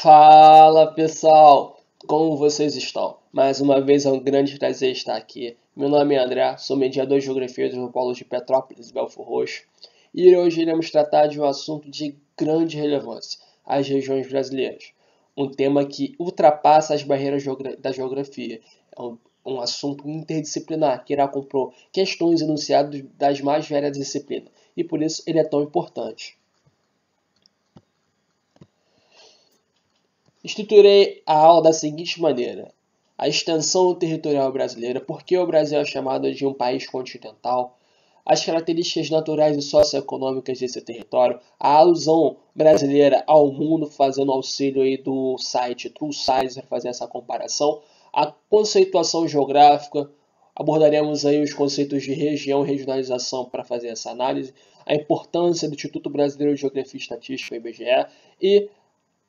Fala pessoal, como vocês estão? Mais uma vez é um grande prazer estar aqui. Meu nome é André, sou mediador de geografia do Polo de Petrópolis, Belford Roxo, e hoje iremos tratar de um assunto de grande relevância, as regiões brasileiras. Um tema que ultrapassa as barreiras da geografia. É um assunto interdisciplinar que irá compor questões enunciadas das mais variadas disciplinas, e por isso ele é tão importante. Estruturei a aula da seguinte maneira: a extensão territorial brasileira, por que o Brasil é chamado de um país continental, as características naturais e socioeconômicas desse território, a alusão brasileira ao mundo, fazendo auxílio aí do site True Size para fazer essa comparação, a conceituação geográfica, abordaremos aí os conceitos de região e regionalização para fazer essa análise, a importância do Instituto Brasileiro de Geografia e Estatística, IBGE, e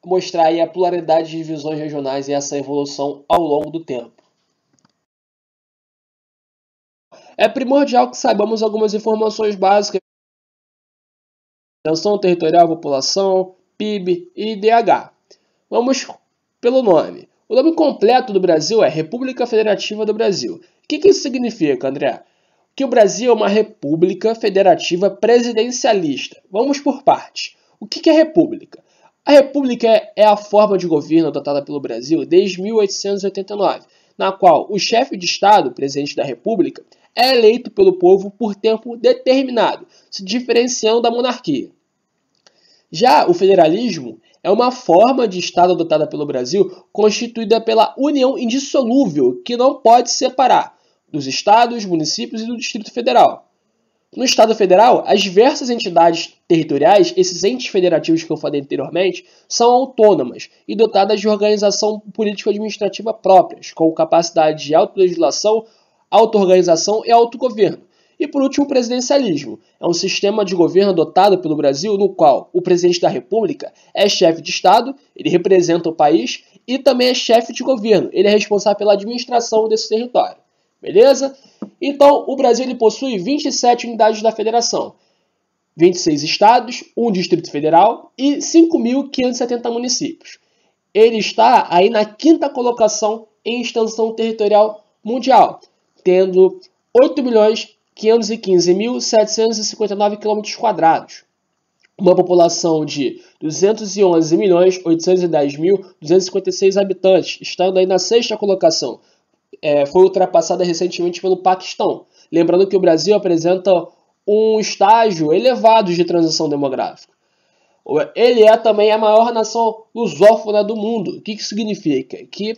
mostrar aí a pluralidade de visões regionais e essa evolução ao longo do tempo. É primordial que saibamos algumas informações básicas: extensão territorial, população, PIB e IDH. Vamos pelo nome. O nome completo do Brasil é República Federativa do Brasil. O que isso significa, André? Que o Brasil é uma república federativa presidencialista. Vamos por partes. O que é república? A república é a forma de governo adotada pelo Brasil desde 1889, na qual o chefe de Estado, presidente da República, é eleito pelo povo por tempo determinado, se diferenciando da monarquia. Já o federalismo é uma forma de Estado adotada pelo Brasil constituída pela união indissolúvel que não pode se separar dos estados, municípios e do Distrito Federal. No Estado Federal, as diversas entidades territoriais, esses entes federativos que eu falei anteriormente, são autônomas e dotadas de organização político-administrativa próprias, com capacidade de autolegislação, auto-organização e autogoverno. E por último, o presidencialismo. É um sistema de governo adotado pelo Brasil no qual o presidente da República é chefe de Estado, ele representa o país e também é chefe de governo. Ele é responsável pela administração desse território. Beleza? Então, o Brasil ele possui 27 unidades da federação, 26 estados, um distrito federal e 5.570 municípios. Ele está aí na quinta colocação em extensão territorial mundial, tendo 8.515.759 km², uma população de 211.810.256 habitantes, estando aí na sexta colocação. Foi ultrapassada recentemente pelo Paquistão. Lembrando que o Brasil apresenta um estágio elevado de transição demográfica. Ele é também a maior nação lusófona do mundo. O que isso significa? Que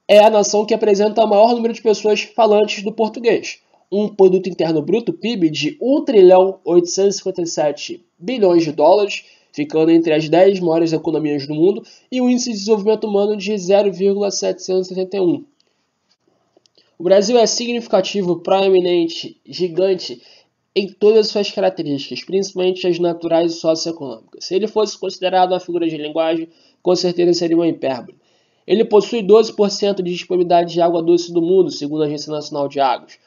é a nação que apresenta o maior número de pessoas falantes do português. Um produto interno bruto, PIB, de 1.857 bilhões de dólares, ficando entre as 10 maiores economias do mundo, e um índice de desenvolvimento humano de 0,771. O Brasil é significativo, proeminente, gigante em todas as suas características, principalmente as naturais e socioeconômicas. Se ele fosse considerado uma figura de linguagem, com certeza seria uma hipérbole. Ele possui 12% de disponibilidade de água doce do mundo, segundo a Agência Nacional de Águas.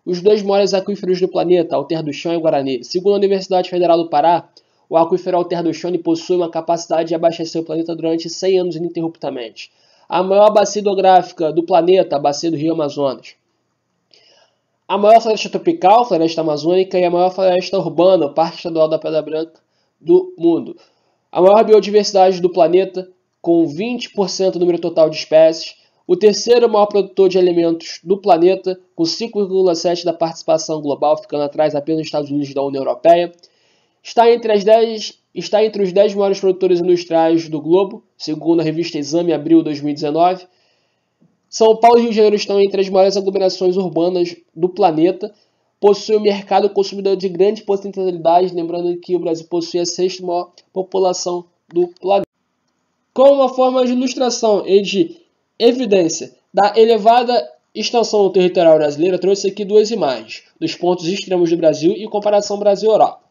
Os dois maiores aquíferos do planeta, Alter do Chão e Guarani. Segundo a Universidade Federal do Pará, o aquífero Alter do Chão possui uma capacidade de abastecer o planeta durante 100 anos ininterruptamente. A maior bacia hidrográfica do planeta, a bacia do Rio Amazonas. A maior floresta tropical, floresta amazônica, e a maior floresta urbana, o Parque Estadual da Pedra Branca do mundo. A maior biodiversidade do planeta, com 20% do número total de espécies. O terceiro maior produtor de alimentos do planeta, com 5,7% da participação global, ficando atrás apenas dos Estados Unidos e da União Europeia. Está entre os 10 maiores produtores industriais do globo, segundo a revista Exame, abril de 2019. São Paulo e Rio de Janeiro estão entre as maiores aglomerações urbanas do planeta. Possui um mercado consumidor de grande potencialidade, lembrando que o Brasil possui a sexta maior população do planeta. Como uma forma de ilustração e de evidência da elevada extensão territorial brasileira, trouxe aqui duas imagens dos pontos extremos do Brasil e comparação Brasil-Europa.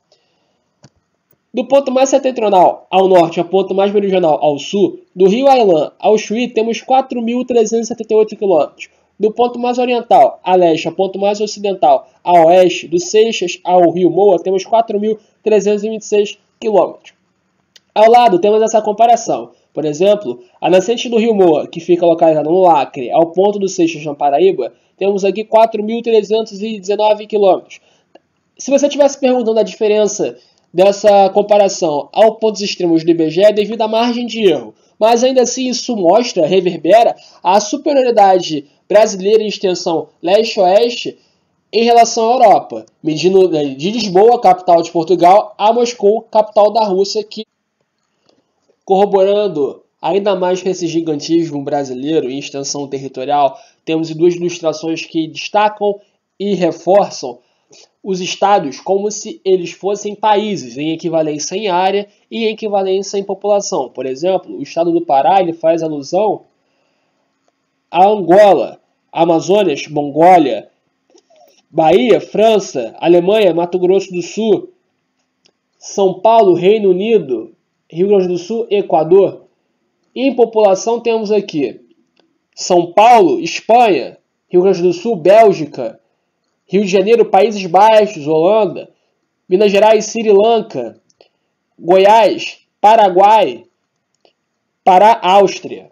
Do ponto mais setentrional ao norte ao ponto mais meridional ao sul, do rio Ailã ao Chuí, temos 4.378 km. Do ponto mais oriental a leste ao ponto mais ocidental a oeste, do Seixas ao rio Moa, temos 4.326 km. Ao lado temos essa comparação. Por exemplo, a nascente do Rio Moa, que fica localizada no Acre, ao ponto do Seixas na Paraíba, temos aqui 4.319 quilômetros. Se você estivesse perguntando a diferença dessa comparação ao pontos extremos do IBGE, é devido à margem de erro. Mas ainda assim isso mostra, reverbera, a superioridade brasileira em extensão leste-oeste em relação à Europa, medindo de Lisboa, capital de Portugal, a Moscou, capital da Rússia, que, corroborando ainda mais para esse gigantismo brasileiro em extensão territorial, temos duas ilustrações que destacam e reforçam os estados como se eles fossem países em equivalência em área e em equivalência em população. Por exemplo, o estado do Pará ele faz alusão a Angola, Amazonas, Mongólia, Bahia, França, Alemanha, Mato Grosso do Sul, São Paulo, Reino Unido, Rio Grande do Sul, Equador. E em população temos aqui São Paulo, Espanha, Rio Grande do Sul, Bélgica, Rio de Janeiro, Países Baixos, Holanda, Minas Gerais, Sri Lanka, Goiás, Paraguai, Pará, Áustria.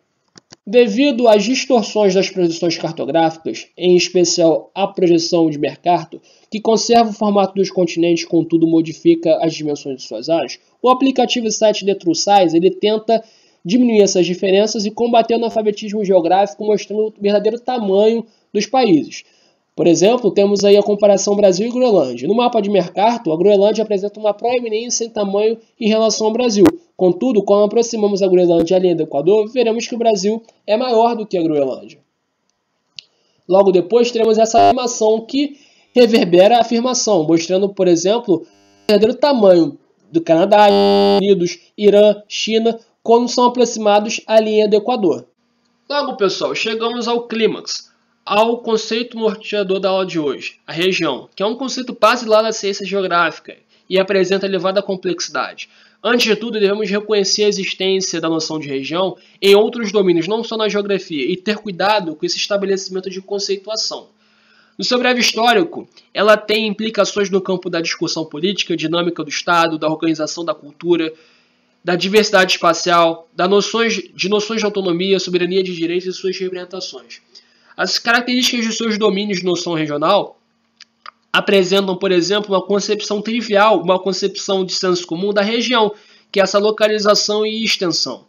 Devido às distorções das projeções cartográficas, em especial a projeção de Mercator, que conserva o formato dos continentes, contudo modifica as dimensões de suas áreas, o aplicativo site The True Size ele tenta diminuir essas diferenças e combater o analfabetismo geográfico, mostrando o verdadeiro tamanho dos países. Por exemplo, temos aí a comparação Brasil e Groenlândia. No mapa de Mercator, a Groenlândia apresenta uma proeminência em tamanho em relação ao Brasil. Contudo, quando aproximamos a Groenlândia à linha do Equador, veremos que o Brasil é maior do que a Groenlândia. Logo depois, teremos essa afirmação que reverbera a afirmação, mostrando, por exemplo, o verdadeiro tamanho do Canadá, Estados Unidos, Irã, China, quando são aproximados à linha do Equador. Logo, pessoal, chegamos ao clímax, ao conceito norteador da aula de hoje, a região, que é um conceito basilar da ciência geográfica e apresenta elevada complexidade. Antes de tudo, devemos reconhecer a existência da noção de região em outros domínios, não só na geografia, e ter cuidado com esse estabelecimento de conceituação. No seu breve histórico, ela tem implicações no campo da discussão política, dinâmica do Estado, da organização da cultura, da diversidade espacial, de noções de autonomia, soberania de direitos e suas representações. As características de seus domínios de noção regional apresentam, por exemplo, uma concepção trivial, uma concepção de senso comum da região, que é essa localização e extensão.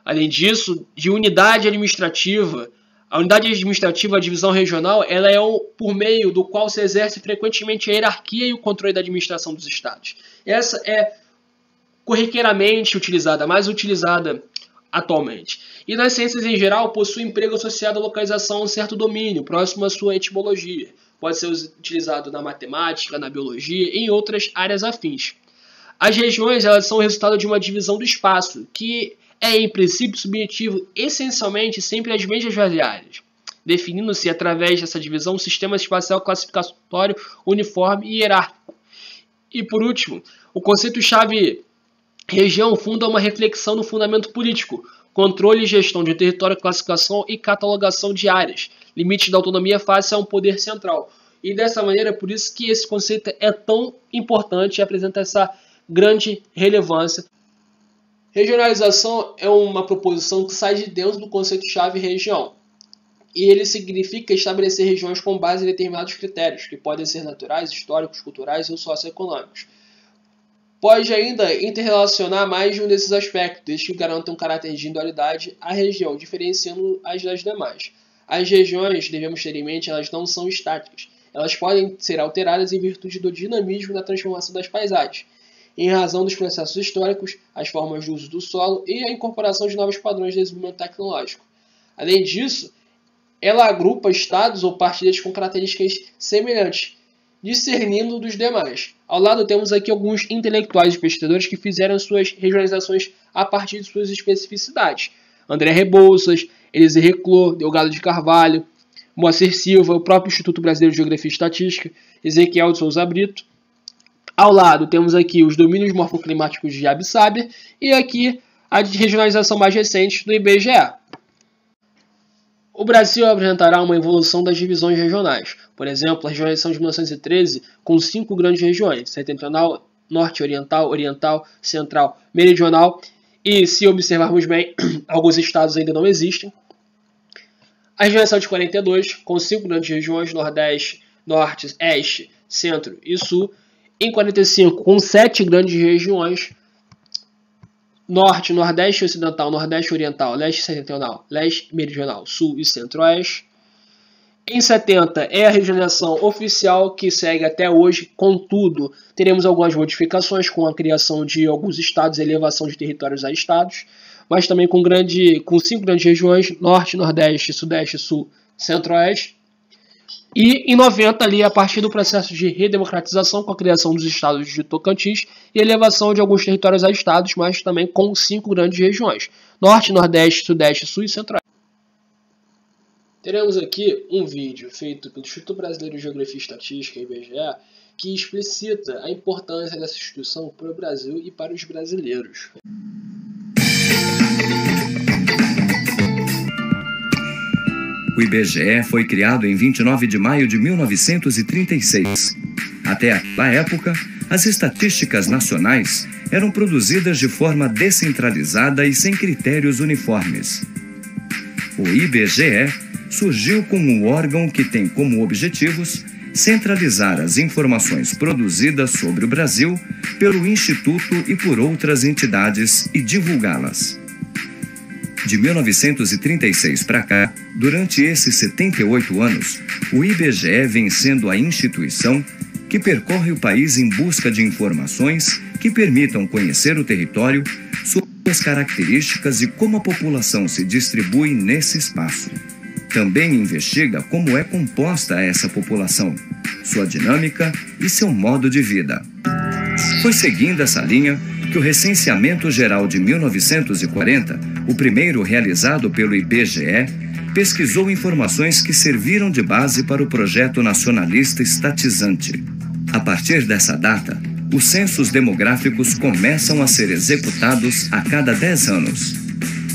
Além disso, de unidade administrativa, a unidade administrativa, a divisão regional, ela é por meio do qual se exerce frequentemente a hierarquia e o controle da administração dos estados. Essa é corriqueiramente utilizada, mais utilizada atualmente. E nas ciências em geral, possui emprego associado à localização a um certo domínio, próximo à sua etimologia. Pode ser utilizado na matemática, na biologia e em outras áreas afins. As regiões elas são o resultado de uma divisão do espaço, que é, em princípio, subjetivo essencialmente sempre às mesmas variáveis, definindo-se através dessa divisão um sistema espacial classificatório uniforme e hierárquico. E, por último, o conceito-chave região funda uma reflexão no fundamento político, controle e gestão de território, classificação e catalogação de áreas, limite da autonomia face a um poder central. E dessa maneira, por isso que esse conceito é tão importante e apresenta essa grande relevância. Regionalização é uma proposição que sai de dentro do conceito-chave região. E ele significa estabelecer regiões com base em determinados critérios, que podem ser naturais, históricos, culturais ou socioeconômicos. Pode ainda interrelacionar mais de um desses aspectos, desde que garanta um caráter de individualidade à região, diferenciando-as das demais. As regiões, devemos ter em mente, elas não são estáticas. Elas podem ser alteradas em virtude do dinamismo da transformação das paisagens, em razão dos processos históricos, as formas de uso do solo e a incorporação de novos padrões de desenvolvimento tecnológico. Além disso, ela agrupa estados ou partilhas com características semelhantes, discernindo dos demais. Ao lado temos aqui alguns intelectuais e pesquisadores que fizeram suas regionalizações a partir de suas especificidades. André Rebouças, Elisée Reclus, Delgado de Carvalho, Moacir Silva, o próprio Instituto Brasileiro de Geografia e Estatística, Ezequiel de Souza Brito. Ao lado temos aqui os domínios morfoclimáticos de Jabe Saber e aqui a regionalização mais recente do IBGE. O Brasil apresentará uma evolução das divisões regionais. Por exemplo, a regionalização de 1913 com 5 grandes regiões: setentrional, norte-oriental, oriental, central, meridional E se observarmos bem, alguns estados ainda não existem. A região são de 42, com 5 grandes regiões, Nordeste, Norte, Este, Centro e Sul. Em 45, com 7 grandes regiões, Norte, Nordeste Ocidental, Nordeste Oriental, Leste Setentrional, Leste Meridional, Sul e Centro-Oeste. Em 70 é a regionalização oficial que segue até hoje, contudo, teremos algumas modificações com a criação de alguns estados e elevação de territórios a estados, mas também com 5 grandes regiões, Norte, Nordeste, Sudeste, Sul, Centro-Oeste. E em 90, ali, a partir do processo de redemocratização, com a criação dos estados de Tocantins e elevação de alguns territórios a estados, mas também com 5 grandes regiões, Norte, Nordeste, Sudeste, Sul e Centro-Oeste. Teremos aqui um vídeo feito pelo Instituto Brasileiro de Geografia e Estatística, IBGE, que explicita a importância dessa instituição para o Brasil e para os brasileiros. O IBGE foi criado em 29 de maio de 1936. Até aquela época, as estatísticas nacionais eram produzidas de forma descentralizada e sem critérios uniformes. O IBGE surgiu como um órgão que tem como objetivos centralizar as informações produzidas sobre o Brasil pelo Instituto e por outras entidades e divulgá-las. De 1936 para cá, durante esses 78 anos, o IBGE vem sendo a instituição que percorre o país em busca de informações que permitam conhecer o território, suas características e como a população se distribui nesse espaço. Também investiga como é composta essa população, sua dinâmica e seu modo de vida. Foi seguindo essa linha que o Recenseamento Geral de 1940, o primeiro realizado pelo IBGE, pesquisou informações que serviram de base para o projeto nacionalista estatizante. A partir dessa data, os censos demográficos começam a ser executados a cada 10 anos.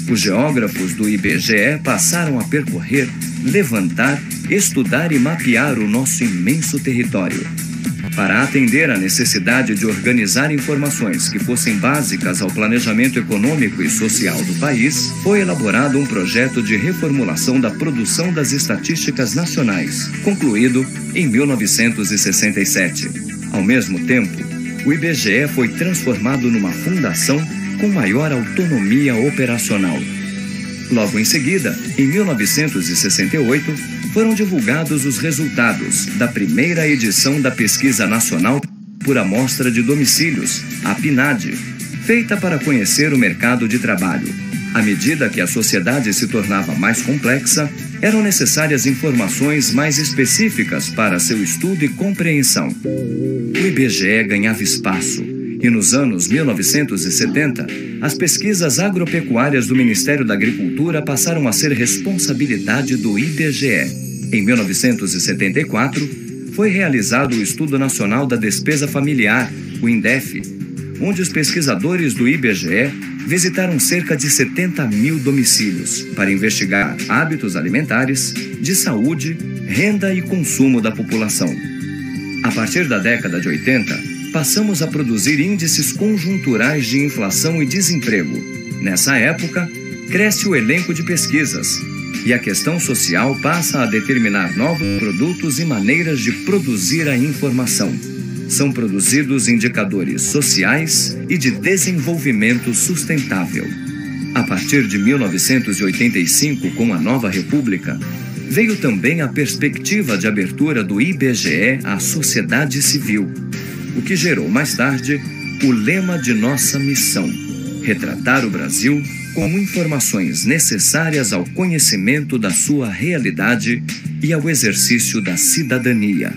Os geógrafos do IBGE passaram a percorrer, levantar, estudar e mapear o nosso imenso território. Para atender à necessidade de organizar informações que fossem básicas ao planejamento econômico e social do país, foi elaborado um projeto de reformulação da produção das estatísticas nacionais, concluído em 1967. Ao mesmo tempo, o IBGE foi transformado numa fundação com maior autonomia operacional. Logo em seguida, em 1968, foram divulgados os resultados da primeira edição da Pesquisa Nacional por Amostra de Domicílios, a PNAD, feita para conhecer o mercado de trabalho. À medida que a sociedade se tornava mais complexa, eram necessárias informações mais específicas para seu estudo e compreensão. O IBGE ganhava espaço. E nos anos 1970, as pesquisas agropecuárias do Ministério da Agricultura passaram a ser responsabilidade do IBGE. Em 1974, foi realizado o Estudo Nacional da Despesa Familiar, o INDEF, onde os pesquisadores do IBGE visitaram cerca de 70 mil domicílios para investigar hábitos alimentares, de saúde, renda e consumo da população. A partir da década de 80, passamos a produzir índices conjunturais de inflação e desemprego. Nessa época, cresce o elenco de pesquisas e a questão social passa a determinar novos produtos e maneiras de produzir a informação. São produzidos indicadores sociais e de desenvolvimento sustentável. A partir de 1985, com a nova República, veio também a perspectiva de abertura do IBGE à sociedade civil, o que gerou mais tarde o lema de nossa missão: retratar o Brasil como informações necessárias ao conhecimento da sua realidade e ao exercício da cidadania.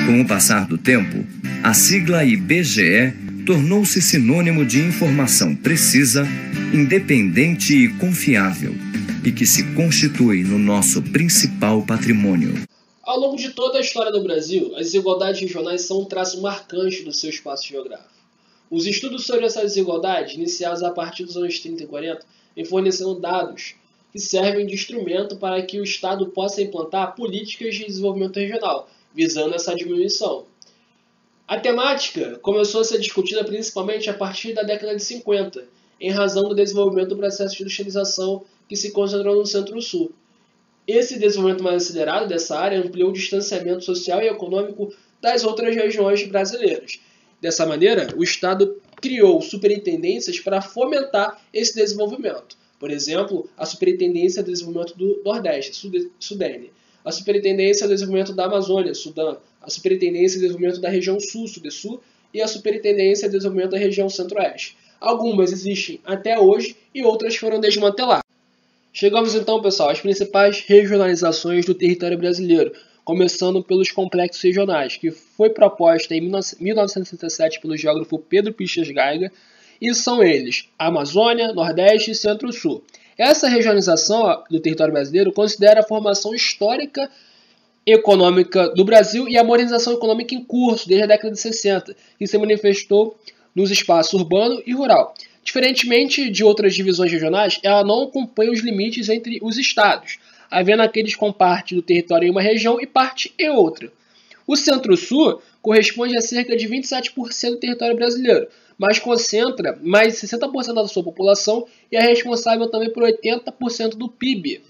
Com o passar do tempo, a sigla IBGE tornou-se sinônimo de informação precisa, independente e confiável, e que se constitui no nosso principal patrimônio. Ao longo de toda a história do Brasil, as desigualdades regionais são um traço marcante do seu espaço geográfico. Os estudos sobre essas desigualdades, iniciados a partir dos anos 30 e 40, vêm fornecendo dados que servem de instrumento para que o Estado possa implantar políticas de desenvolvimento regional, visando essa diminuição. A temática começou a ser discutida principalmente a partir da década de 50, em razão do desenvolvimento do processo de industrialização que se concentrou no Centro-Sul. Esse desenvolvimento mais acelerado dessa área ampliou o distanciamento social e econômico das outras regiões brasileiras. Dessa maneira, o Estado criou superintendências para fomentar esse desenvolvimento. Por exemplo, a Superintendência de Desenvolvimento do Nordeste, Sudene, a Superintendência de Desenvolvimento da Amazônia, Sudam, a Superintendência de Desenvolvimento da Região Sul, Sudesul, e a Superintendência de Desenvolvimento da Região Centro-Oeste. Algumas existem até hoje e outras foram desmanteladas. Chegamos então, pessoal, às principais regionalizações do território brasileiro, começando pelos complexos regionais, que foi proposta em 1967 pelo geógrafo Pedro Pichas Geiger, e são eles Amazônia, Nordeste e Centro-Sul. Essa regionalização do território brasileiro considera a formação histórica econômica do Brasil e a modernização econômica em curso desde a década de 60, que se manifestou nos espaços urbano e rural. Diferentemente de outras divisões regionais, ela não acompanha os limites entre os estados, havendo aqueles com parte do território em uma região e parte em outra. O Centro-Sul corresponde a cerca de 27% do território brasileiro, mas concentra mais de 60% da sua população e é responsável também por 80% do PIB.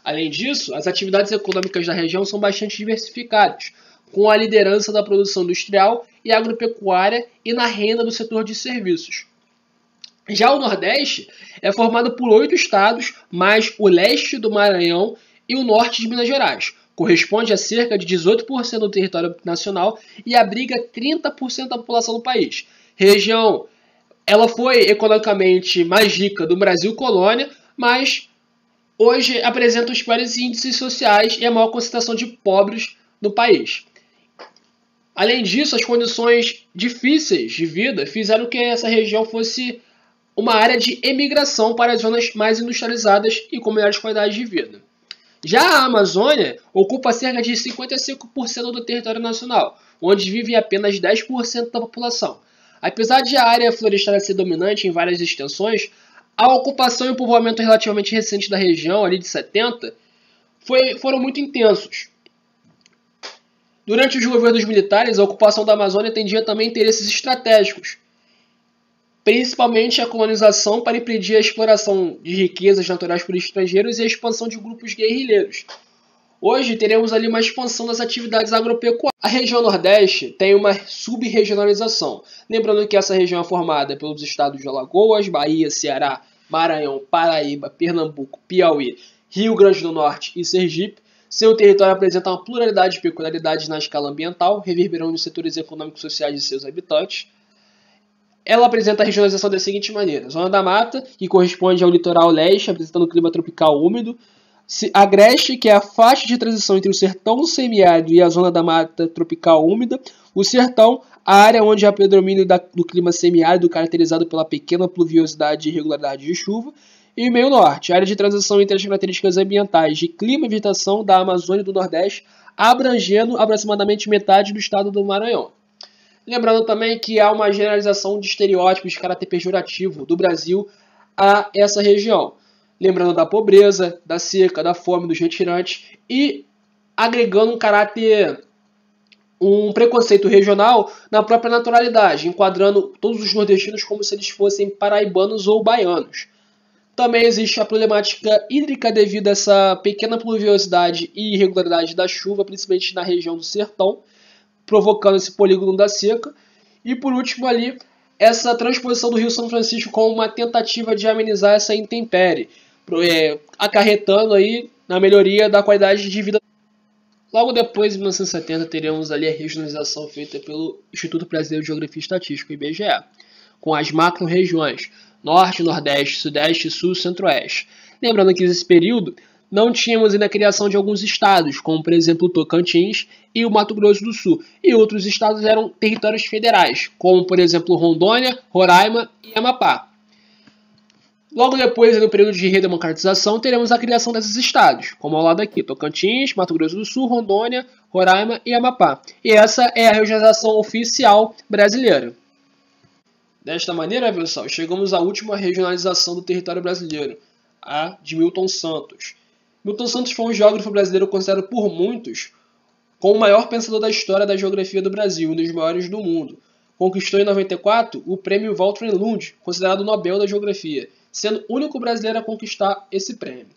Além disso, as atividades econômicas da região são bastante diversificadas, com a liderança da produção industrial e agropecuária e na renda do setor de serviços. Já o Nordeste é formado por 8 estados, mais o leste do Maranhão e o norte de Minas Gerais. Corresponde a cerca de 18% do território nacional e abriga 30% da população do país. Região, ela foi economicamente mais rica do Brasil colônia, mas hoje apresenta os piores índices sociais e a maior concentração de pobres no país. Além disso, as condições difíceis de vida fizeram que essa região fosse uma área de emigração para as zonas mais industrializadas e com melhores qualidades de vida. Já a Amazônia ocupa cerca de 55% do território nacional, onde vive apenas 10% da população. Apesar de a área florestal ser dominante em várias extensões, a ocupação e o povoamento relativamente recente da região, ali de 70, foram muito intensos. Durante os governos militares, a ocupação da Amazônia atendia também interesses estratégicos, principalmente a colonização para impedir a exploração de riquezas naturais por estrangeiros e a expansão de grupos guerrilheiros. Hoje teremos ali uma expansão das atividades agropecuárias. A região Nordeste tem uma sub-regionalização, lembrando que essa região é formada pelos estados de Alagoas, Bahia, Ceará, Maranhão, Paraíba, Pernambuco, Piauí, Rio Grande do Norte e Sergipe. Seu território apresenta uma pluralidade de peculiaridades na escala ambiental, reverberando nos setores econômicos e sociais de seus habitantes. Ela apresenta a regionalização da seguinte maneira: Zona da Mata, que corresponde ao litoral leste, apresentando clima tropical úmido. Agreste, que é a faixa de transição entre o sertão semiárido e a zona da mata tropical úmida. O sertão, a área onde há predomínio do clima semiárido, caracterizado pela pequena pluviosidade e irregularidade de chuva. E o meio norte, área de transição entre as características ambientais de clima e vegetação da Amazônia e do Nordeste, abrangendo aproximadamente metade do estado do Maranhão. Lembrando também que há uma generalização de estereótipos de caráter pejorativo do Brasil a essa região. Lembrando da pobreza, da seca, da fome, dos retirantes e agregando um preconceito regional na própria naturalidade, enquadrando todos os nordestinos como se eles fossem paraibanos ou baianos. Também existe a problemática hídrica devido a essa pequena pluviosidade e irregularidade da chuva, principalmente na região do sertão, provocando esse polígono da seca. E por último ali, essa transposição do Rio São Francisco como uma tentativa de amenizar essa intempérie, acarretando aí na melhoria da qualidade de vida. Logo depois, em 1970, teremos ali a regionalização feita pelo Instituto Brasileiro de Geografia e Estatística, IBGE, com as macro-regiões Norte, Nordeste, Sudeste, Sul e Centro-Oeste. Lembrando que nesse período não tínhamos ainda a criação de alguns estados, como por exemplo o Tocantins e o Mato Grosso do Sul, e outros estados eram territórios federais, como por exemplo Rondônia, Roraima e Amapá. Logo depois, no período de redemocratização, teremos a criação desses estados, como ao lado aqui, Tocantins, Mato Grosso do Sul, Rondônia, Roraima e Amapá. E essa é a regionalização oficial brasileira. Desta maneira, pessoal, chegamos à última regionalização do território brasileiro, a de Milton Santos. Milton Santos foi um geógrafo brasileiro considerado por muitos como o maior pensador da história da geografia do Brasil, um dos maiores do mundo. conquistou em 94 o prêmio Walter Lund, considerado o Nobel da Geografia, sendo o único brasileiro a conquistar esse prêmio.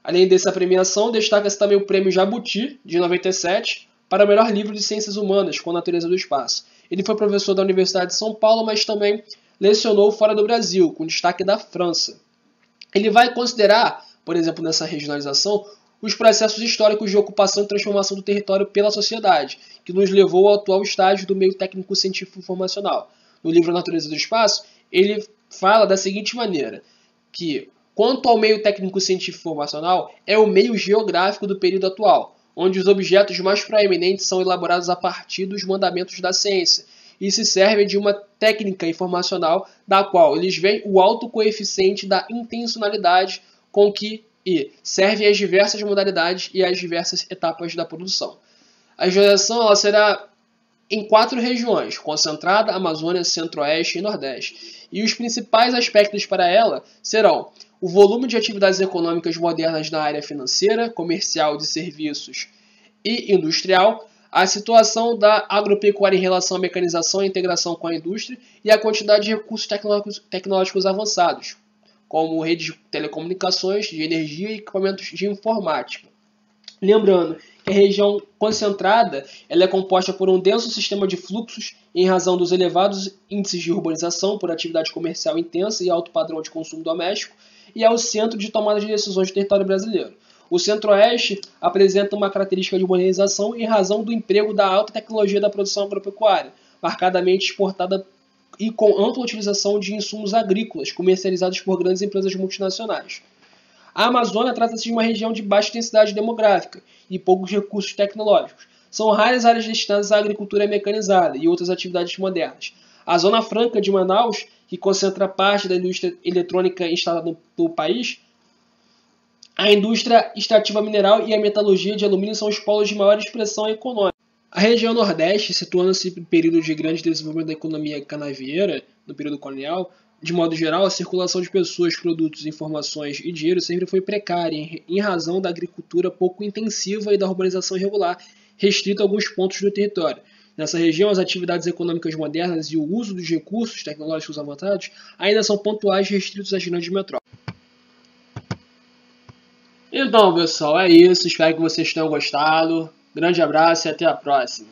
Além dessa premiação, destaca-se também o prêmio Jabuti, de 97, para o melhor livro de ciências humanas com a natureza do espaço. Ele foi professor da Universidade de São Paulo, mas também lecionou fora do Brasil, com destaque da França. Ele vai considerar, por exemplo, nessa regionalização, os processos históricos de ocupação e transformação do território pela sociedade, que nos levou ao atual estágio do meio técnico-científico informacional. No livro Natureza do Espaço, ele fala da seguinte maneira, que, quanto ao meio técnico-científico informacional, é o meio geográfico do período atual, onde os objetos mais proeminentes são elaborados a partir dos mandamentos da ciência, e se servem de uma técnica informacional da qual eles veem o alto coeficiente da intencionalidade com que serve às diversas modalidades e às diversas etapas da produção. A regionalização ela será em 4 regiões, concentrada, Amazônia, Centro-Oeste e Nordeste. E os principais aspectos para ela serão o volume de atividades econômicas modernas na área financeira, comercial, de serviços e industrial, a situação da agropecuária em relação à mecanização e integração com a indústria e a quantidade de recursos tecnológicos avançados, como redes de telecomunicações, de energia e equipamentos de informática. Lembrando que a região concentrada ela é composta por um denso sistema de fluxos em razão dos elevados índices de urbanização por atividade comercial intensa e alto padrão de consumo doméstico, e é o centro de tomada de decisões do território brasileiro. O Centro-Oeste apresenta uma característica de urbanização em razão do emprego da alta tecnologia da produção agropecuária, marcadamente exportada e com ampla utilização de insumos agrícolas comercializados por grandes empresas multinacionais. A Amazônia trata-se de uma região de baixa densidade demográfica e poucos recursos tecnológicos. São raras áreas destinadas à agricultura mecanizada e outras atividades modernas. A Zona Franca de Manaus, que concentra parte da indústria eletrônica instalada no país, a indústria extrativa mineral e a metalurgia de alumínio são os polos de maior expressão econômica. A região Nordeste, situando-se no período de grande desenvolvimento da economia canavieira, no período colonial, de modo geral, a circulação de pessoas, produtos, informações e dinheiro sempre foi precária, em razão da agricultura pouco intensiva e da urbanização irregular, restrita a alguns pontos do território. Nessa região, as atividades econômicas modernas e o uso dos recursos tecnológicos avançados ainda são pontuais e restritos às grandes metrópoles. Então, pessoal, é isso. Espero que vocês tenham gostado. Grande abraço e até a próxima.